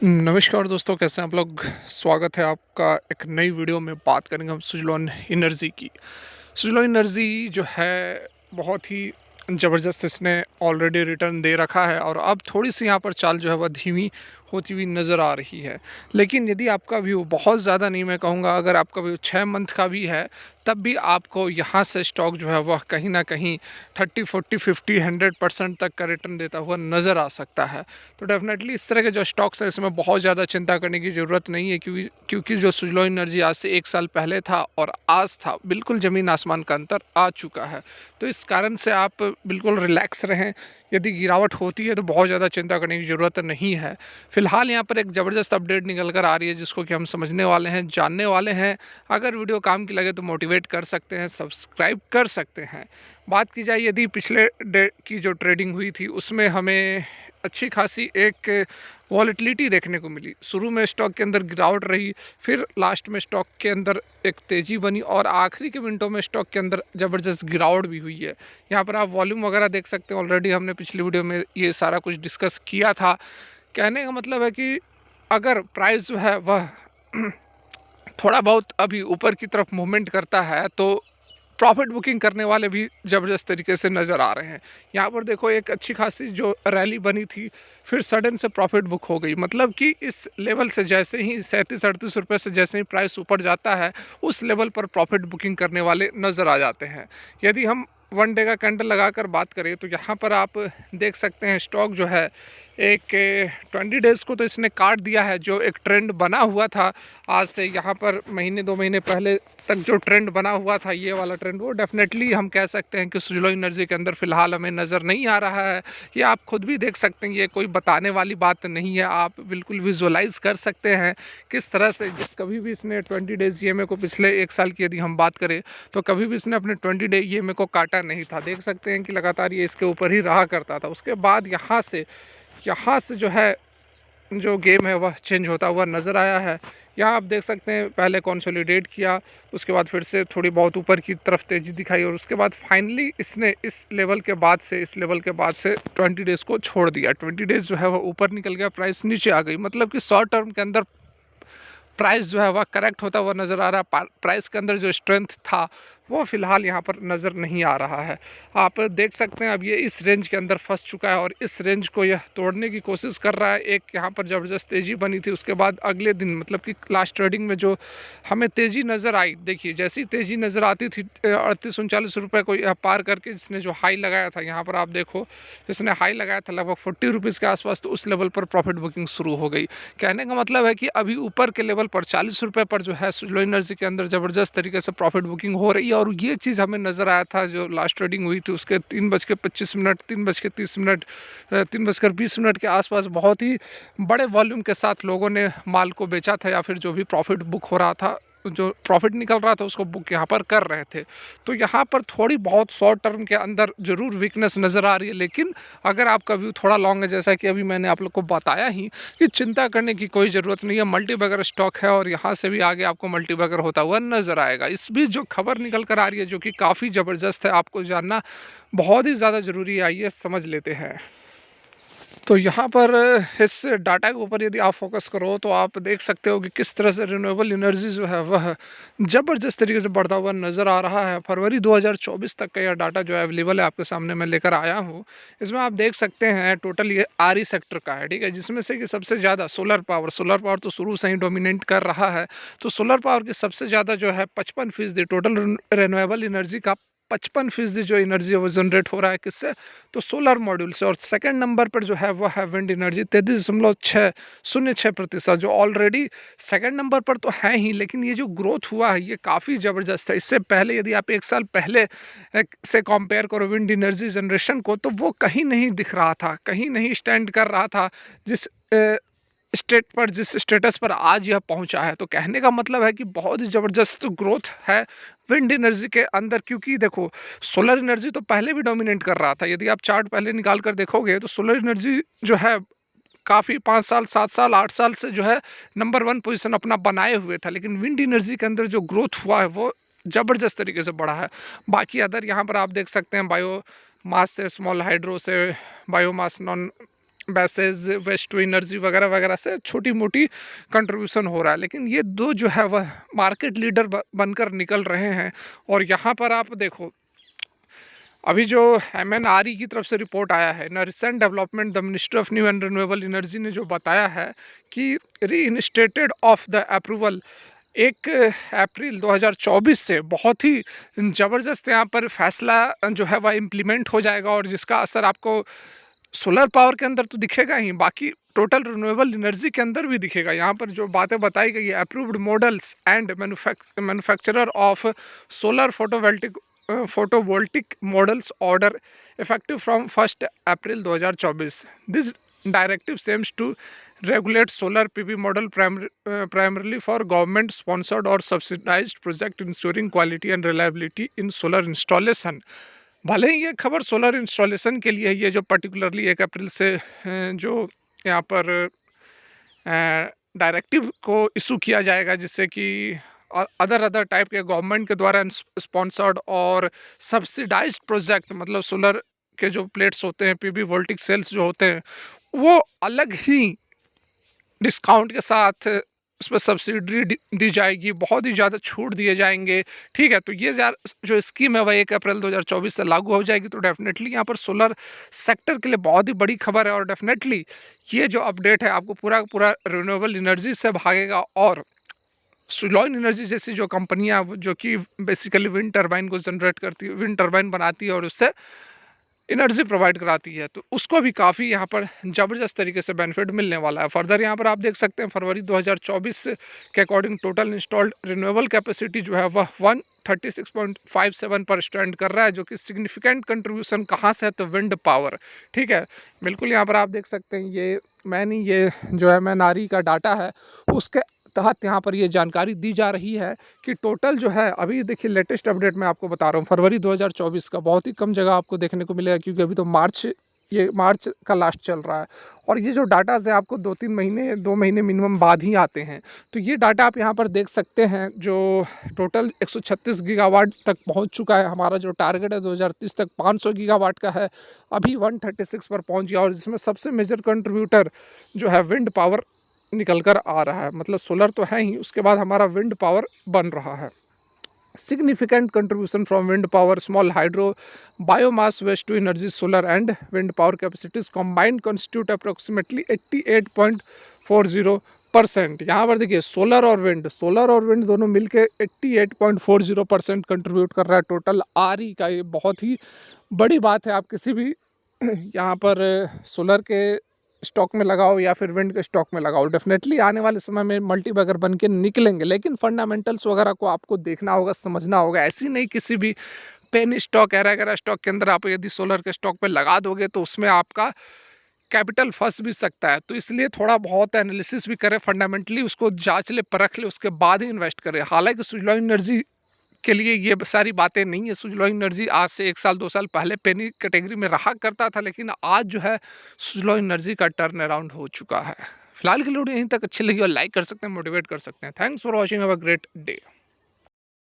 नमस्कार दोस्तों, कैसे हैं आप लोग। स्वागत है आपका एक नई वीडियो में। बात करेंगे हम सुजलॉन एनर्जी की। सुजलॉन एनर्जी जो है बहुत ही ज़बरदस्त, इसने ऑलरेडी रिटर्न दे रखा है और अब थोड़ी सी यहाँ पर चाल जो है वह धीमी होती हुई नज़र आ रही है। लेकिन यदि आपका व्यू बहुत ज़्यादा नहीं, मैं कहूँगा अगर आपका व्यू 6 मंथ का भी है, तब भी आपको यहाँ से स्टॉक जो है वह कहीं ना कहीं 30, 40, 50, 100% तक का रिटर्न देता हुआ नज़र आ सकता है। तो डेफिनेटली इस तरह के जो स्टॉक्स हैं, इसमें बहुत ज़्यादा चिंता करने की ज़रूरत नहीं है, क्योंकि जो सुजलॉन एनर्जी आज से 1 साल पहले था और आज था, बिल्कुल ज़मीन आसमान का अंतर आ चुका है। तो इस कारण से आप बिल्कुल रिलैक्स रहें। यदि गिरावट होती है तो बहुत ज़्यादा चिंता करने की ज़रूरत नहीं है। फिलहाल यहाँ पर एक ज़बरदस्त अपडेट निकल कर आ रही है, जिसको कि हम समझने वाले हैं, जानने वाले हैं। अगर वीडियो काम की लगे तो मोटिवेट कर सकते हैं, सब्सक्राइब कर सकते हैं। बात की जाए यदि पिछले डे की जो ट्रेडिंग हुई थी, उसमें हमें अच्छी खासी एक वॉलेटिलिटी देखने को मिली। शुरू में स्टॉक के अंदर गिरावट रही, फिर लास्ट में स्टॉक के अंदर एक तेज़ी बनी और आखिरी के मिनटों में स्टॉक के अंदर ज़बरदस्त गिरावट भी हुई है। यहाँ पर आप वॉल्यूम वगैरह देख सकते हैं, ऑलरेडी हमने पिछली वीडियो में ये सारा कुछ डिस्कस किया था। कहने का मतलब है कि अगर प्राइस जो है वह थोड़ा बहुत अभी ऊपर की तरफ मूवमेंट करता है, तो प्रॉफिट बुकिंग करने वाले भी ज़बरदस्त तरीके से नज़र आ रहे हैं। यहाँ पर देखो, एक अच्छी खासी जो रैली बनी थी, फिर सडन से प्रॉफिट बुक हो गई। मतलब कि इस लेवल से जैसे ही 37-38 रुपये से जैसे ही प्राइस ऊपर जाता है, उस लेवल पर प्रॉफिट बुकिंग करने वाले नज़र आ जाते हैं। यदि हम 1 डे का कैंडल लगाकर बात करें तो यहाँ पर आप देख सकते हैं स्टॉक जो है एक 20 डेज़ को तो इसने काट दिया है। जो एक ट्रेंड बना हुआ था आज से यहाँ पर महीने 2 महीने पहले तक, जो ट्रेंड बना हुआ था ये वाला ट्रेंड, वो डेफिनेटली हम कह सकते हैं कि सुजलॉन एनर्जी के अंदर फ़िलहाल हमें नज़र नहीं आ रहा है। ये आप खुद भी देख सकते हैं, ये कोई बताने वाली बात नहीं है। आप बिल्कुल विजुअलाइज़ कर सकते हैं किस तरह से कभी भी इसने 20 डेज़ ईएमए को, पिछले 1 साल की यदि हम बात करें तो कभी भी इसने अपने 20 डे ईएमए को काटा नहीं था। देख सकते हैं कि लगातार ये इसके ऊपर ही रहा करता था। उसके बाद यहाँ से जो है, जो गेम है वह चेंज होता हुआ नज़र आया है। यहाँ आप देख सकते हैं पहले कंसोलिडेट किया, उसके बाद फिर से थोड़ी बहुत ऊपर की तरफ तेज़ी दिखाई और उसके बाद फाइनली इसने इस लेवल के बाद से 20 डेज़ को छोड़ दिया। 20 डेज़ जो है वह ऊपर निकल गया, प्राइस नीचे आ गई। मतलब कि शॉर्ट टर्म के अंदर प्राइस जो है वह करेक्ट होता हुआ नज़र आ रहा है। प्राइस के अंदर जो स्ट्रेंथ था वो फ़िलहाल यहाँ पर नज़र नहीं आ रहा है। आप देख सकते हैं अब ये इस रेंज के अंदर फंस चुका है और इस रेंज को यह तोड़ने की कोशिश कर रहा है। एक यहाँ पर ज़बरदस्त तेज़ी बनी थी, उसके बाद अगले दिन मतलब कि लास्ट ट्रेडिंग में जो हमें तेज़ी नज़र आई, देखिए जैसी तेज़ी नज़र आती थी 38-39 रुपये को यह पार करके जिसने जो हाई लगाया था, यहाँ पर आप देखो जिसने हाई लगाया था लगभग 40 रुपीज़ के आसपास, तो उस लेवल पर प्रॉफिट बुकिंग शुरू हो गई। कहने का मतलब है कि अभी ऊपर के लेवल पर 40 रुपये पर जो है सुजलॉन एनर्जी के अंदर ज़बरदस्त तरीके से प्रॉफिट बुकिंग हो रही है। और ये चीज़ हमें नज़र आया था जो लास्ट ट्रेडिंग हुई थी उसके 3:25, 3:30, 3:20 के आसपास बहुत ही बड़े वॉल्यूम के साथ लोगों ने माल को बेचा था, या फिर जो भी प्रॉफिट बुक हो रहा था, जो प्रॉफिट निकल रहा था उसको बुक यहाँ पर कर रहे थे। तो यहाँ पर थोड़ी बहुत शॉर्ट टर्म के अंदर ज़रूर वीकनेस नज़र आ रही है, लेकिन अगर आपका व्यू थोड़ा लॉन्ग है, जैसा कि अभी मैंने आप लोग को बताया ही, कि चिंता करने की कोई ज़रूरत नहीं है। मल्टीबैगर स्टॉक है और यहाँ से भी आगे आपको मल्टीबैगर होता हुआ नज़र आएगा। इस बीच जो खबर निकल कर आ रही है, जो कि काफ़ी ज़बरदस्त है, आपको जानना बहुत ही ज़्यादा ज़रूरी है। आइए समझ लेते हैं। तो यहाँ पर इस डाटा के ऊपर यदि आप फोकस करो तो आप देख सकते हो कि किस तरह से रिन्यूएबल एनर्जी जो है वह ज़बरदस्त तरीके से बढ़ता हुआ नज़र आ रहा है। फरवरी 2024 तक का यह डाटा जो है अवेलेबल है, आपके सामने मैं लेकर आया हूँ। इसमें आप देख सकते हैं टोटल ये आरई सेक्टर का है, ठीक है, जिसमें से कि सबसे ज़्यादा सोलर पावर तो शुरू से ही डोमिनेट कर रहा है। तो सोलर पावर की सबसे ज़्यादा जो है 55% टोटल रिन्यूएबल एनर्जी का 55% जो एनर्जी है वो जनरेट हो रहा है किससे, तो सोलर मॉड्यूल से। और सेकंड नंबर पर जो है वो है विंड एनर्जी 33.606%, जो ऑलरेडी सेकंड नंबर पर तो है ही, लेकिन ये जो ग्रोथ हुआ है ये काफ़ी ज़बरदस्त है। इससे पहले यदि आप 1 साल पहले से कंपेयर करो विंड एनर्जी जनरेशन को, तो वो कहीं नहीं दिख रहा था, कहीं नहीं स्टैंड कर रहा था जिस जिस स्टेटस पर आज यह पहुंचा है। तो कहने का मतलब है कि बहुत ही ज़बरदस्त ग्रोथ है विंड एनर्जी के अंदर, क्योंकि देखो सोलर एनर्जी तो पहले भी डोमिनेट कर रहा था। यदि आप चार्ट पहले निकाल कर देखोगे तो सोलर एनर्जी जो है काफ़ी 5 साल, 7 साल, 8 साल से जो है नंबर 1 पोजीशन अपना बनाए हुए था, लेकिन विंड एनर्जी के अंदर जो ग्रोथ हुआ है वो ज़बरदस्त तरीके से बढ़ा है। बाकी अदर यहाँ पर आप देख सकते हैं बायो मास से, स्मॉल हाइड्रो से, biomass, non bases, waste to energy वगैरह वगैरह से छोटी मोटी कंट्रीब्यूशन हो रहा है, लेकिन ये दो जो है वह मार्केट लीडर बनकर निकल रहे हैं। और यहाँ पर आप देखो, अभी जो एमएनआरई की तरफ से रिपोर्ट आया है ना, recent development, the ministry of new and renewable energy ने जो बताया है कि री ऑफ द अप्रूवल 1 अप्रैल 2024 से बहुत ही ज़बरदस्त यहाँ पर फैसला जो है वह इम्प्लीमेंट हो जाएगा, और जिसका असर आपको सोलर पावर के अंदर तो दिखेगा ही, बाकी टोटल रिन्यूएबल एनर्जी के अंदर भी दिखेगा। यहाँ पर जो बातें बताई गई है, approved models and manufacturer of solar photovoltaic models order effective from 1 April 2024। This directive seems to regulate solar PV model primarily for government sponsored or subsidized project ensuring quality and reliability in solar installation। भले ही ये खबर solar installation के लिए है, ये जो particularly 1 अप्रैल से जो यहाँ पर डायरेक्टिव को इशू किया जाएगा, जिससे कि अदर अदर टाइप के गवर्नमेंट के द्वारा स्पॉन्सर्ड और सब्सिडाइज्ड प्रोजेक्ट, मतलब सोलर के जो प्लेट्स होते हैं, पीवी वोल्टिक सेल्स जो होते हैं, वो अलग ही डिस्काउंट के साथ उसमें सब्सिडी दी जाएगी, बहुत ही ज़्यादा छूट दिए जाएंगे। ठीक है, तो ये जो स्कीम है वह 1 अप्रैल 2024 से लागू हो जाएगी। तो डेफिनेटली यहाँ पर सोलर सेक्टर के लिए बहुत ही बड़ी खबर है, और डेफिनेटली ये जो अपडेट है आपको पूरा पूरा रिन्यूएबल एनर्जी से भागेगा। और सुलॉन एनर्जी जैसी जो कंपनियां जो कि बेसिकली विंड टर्बाइन को जनरेट करती है, विंड टर्बाइन बनाती है और उससे एनर्जी प्रोवाइड कराती है, तो उसको भी काफ़ी यहाँ पर ज़बरदस्त तरीके से बेनिफिट मिलने वाला है। फर्दर यहाँ पर आप देख सकते हैं फरवरी 2024 के according total installed renewable capacity जो है वह 136.57 पर स्टैंड कर रहा है, जो कि सिग्निफिकेंट कंट्रीब्यूशन कहाँ से है, तो विंड पावर। ठीक है, बिल्कुल यहाँ पर आप देख सकते हैं, ये जो है मैं नारी का डाटा है उसके तहत यहाँ पर ये जानकारी दी जा रही है कि टोटल जो है, अभी देखिए लेटेस्ट अपडेट मैं आपको बता रहा हूँ फरवरी 2024 का, बहुत ही कम जगह आपको देखने को मिलेगा, क्योंकि अभी तो मार्च का लास्ट चल रहा है, और ये जो डाटाज है आपको 2 महीने मिनिमम बाद ही आते हैं। तो ये डाटा आप यहाँ पर देख सकते हैं, जो टोटल 136 गीगावाट तक पहुँच चुका है। हमारा जो टारगेट है 2030 तक 500 गीगावाट का है, अभी 136 पर पहुँच गया, और जिसमें सबसे मेजर कंट्रीब्यूटर जो है विंड पावर निकल कर आ रहा है। मतलब सोलर तो है ही, उसके बाद हमारा विंड पावर बन रहा है। Significant contribution from wind power, small hydro, biomass, waste to energy, solar and wind power capacities combined constitute approximately 88.40%। यहाँ पर देखिए सोलर और विंड दोनों मिलके 88.40% कंट्रीब्यूट कर रहा है टोटल आरई का। ये बहुत ही बड़ी बात है। आप किसी भी यहाँ पर सोलर के स्टॉक में लगाओ या फिर विंड के स्टॉक में लगाओ, डेफिनेटली आने वाले समय में मल्टीबैगर बन के निकलेंगे, लेकिन फंडामेंटल्स वगैरह को आपको देखना होगा, समझना होगा। ऐसी नहीं किसी भी पेन स्टॉक, एरा वगैरह स्टॉक के अंदर आप यदि सोलर के स्टॉक पे लगा दोगे तो उसमें आपका कैपिटल फंस भी सकता है। तो इसलिए थोड़ा बहुत एनालिसिस भी करें, फंडामेंटली उसको जांच ले, परख ले, उसके बाद ही इन्वेस्ट करें। हालांकि सुजलॉन एनर्जी के लिए ये सारी बातें नहीं है। सुजलॉन एनर्जी आज से 1 साल 2 साल पहले पेनी कैटेगरी में रहा करता था, लेकिन आज जो है सुजलॉन एनर्जी का टर्न अराउंड हो चुका है। फिलहाल के लिए यहीं तक। अच्छी लगी और लाइक कर सकते हैं, मोटिवेट कर सकते हैं। Thanks for watching, have a great day.